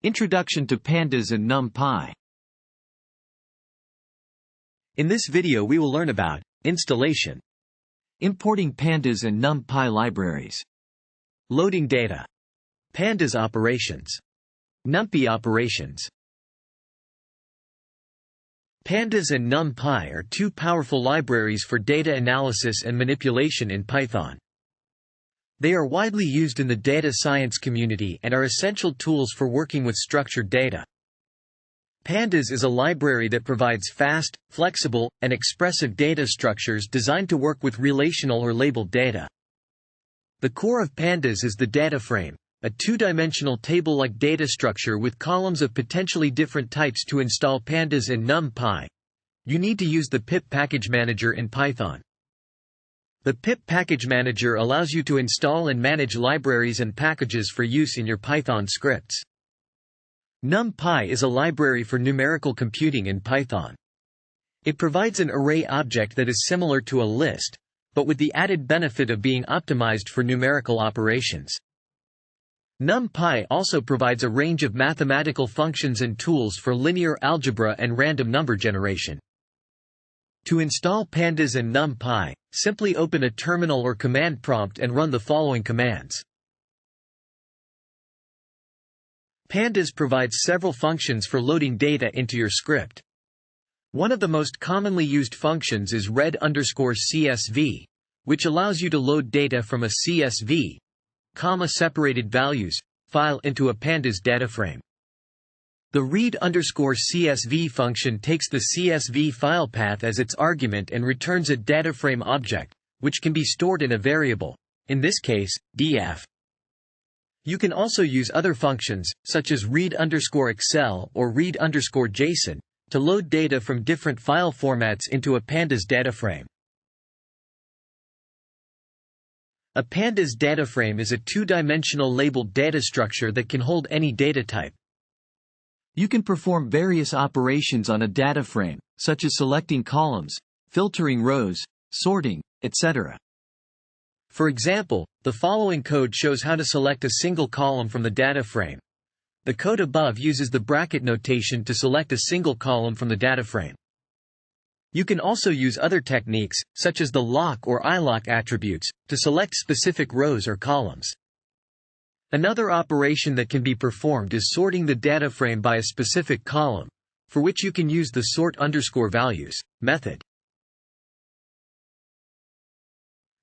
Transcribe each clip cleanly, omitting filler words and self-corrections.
Introduction to Pandas and Numpy. In this video we will learn about installation, Importing Pandas and Numpy libraries. loading data, Pandas operations, Numpy operations. Pandas and Numpy are two powerful libraries for data analysis and manipulation in Python. They are widely used in the data science community and are essential tools for working with structured data. Pandas is a library that provides fast, flexible, and expressive data structures designed to work with relational or labeled data. The core of Pandas is the data frame, a two-dimensional table-like data structure with columns of potentially different types. To install Pandas and Numpy, you need to use the pip package manager in Python. The pip package manager allows you to install and manage libraries and packages for use in your Python scripts. Numpy is a library for numerical computing in Python. It provides an array object that is similar to a list, but with the added benefit of being optimized for numerical operations. Numpy also provides a range of mathematical functions and tools for linear algebra and random number generation. To install Pandas and Numpy, simply open a terminal or command prompt and run the following commands. Pandas provides several functions for loading data into your script. One of the most commonly used functions is read_CSV, which allows you to load data from a CSV, separated values, file into a Pandas data frame. The read_CSV function takes the CSV file path as its argument and returns a dataframe object, which can be stored in a variable, in this case, df. You can also use other functions, such as read_Excel or read_JSON, to load data from different file formats into a Pandas data frame. A Pandas data frame is a two-dimensional labeled data structure that can hold any data type. You can perform various operations on a data frame, such as selecting columns, filtering rows, sorting, etc. For example, the following code shows how to select a single column from the data frame. The code above uses the bracket notation to select a single column from the data frame. You can also use other techniques, such as the lock or ilock attributes, to select specific rows or columns. Another operation that can be performed is sorting the data frame by a specific column, for which you can use the sort_values method.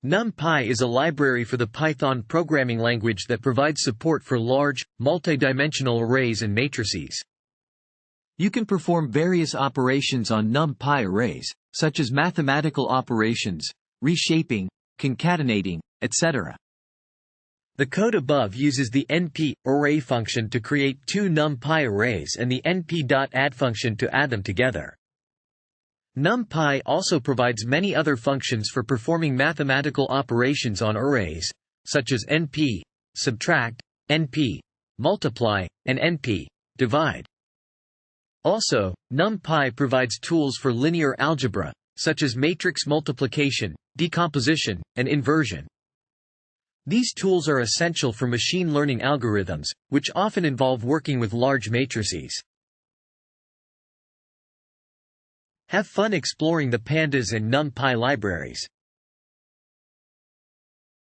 Numpy is a library for the Python programming language that provides support for large, multidimensional arrays and matrices. You can perform various operations on Numpy arrays, such as mathematical operations, reshaping, concatenating, etc. The code above uses the np_array function to create two Numpy arrays and the np.add function to add them together. Numpy also provides many other functions for performing mathematical operations on arrays, such as np, subtract, np, multiply, and np, divide. Also, Numpy provides tools for linear algebra, such as matrix multiplication, decomposition, and inversion. These tools are essential for machine learning algorithms, which often involve working with large matrices. Have fun exploring the Pandas and Numpy libraries.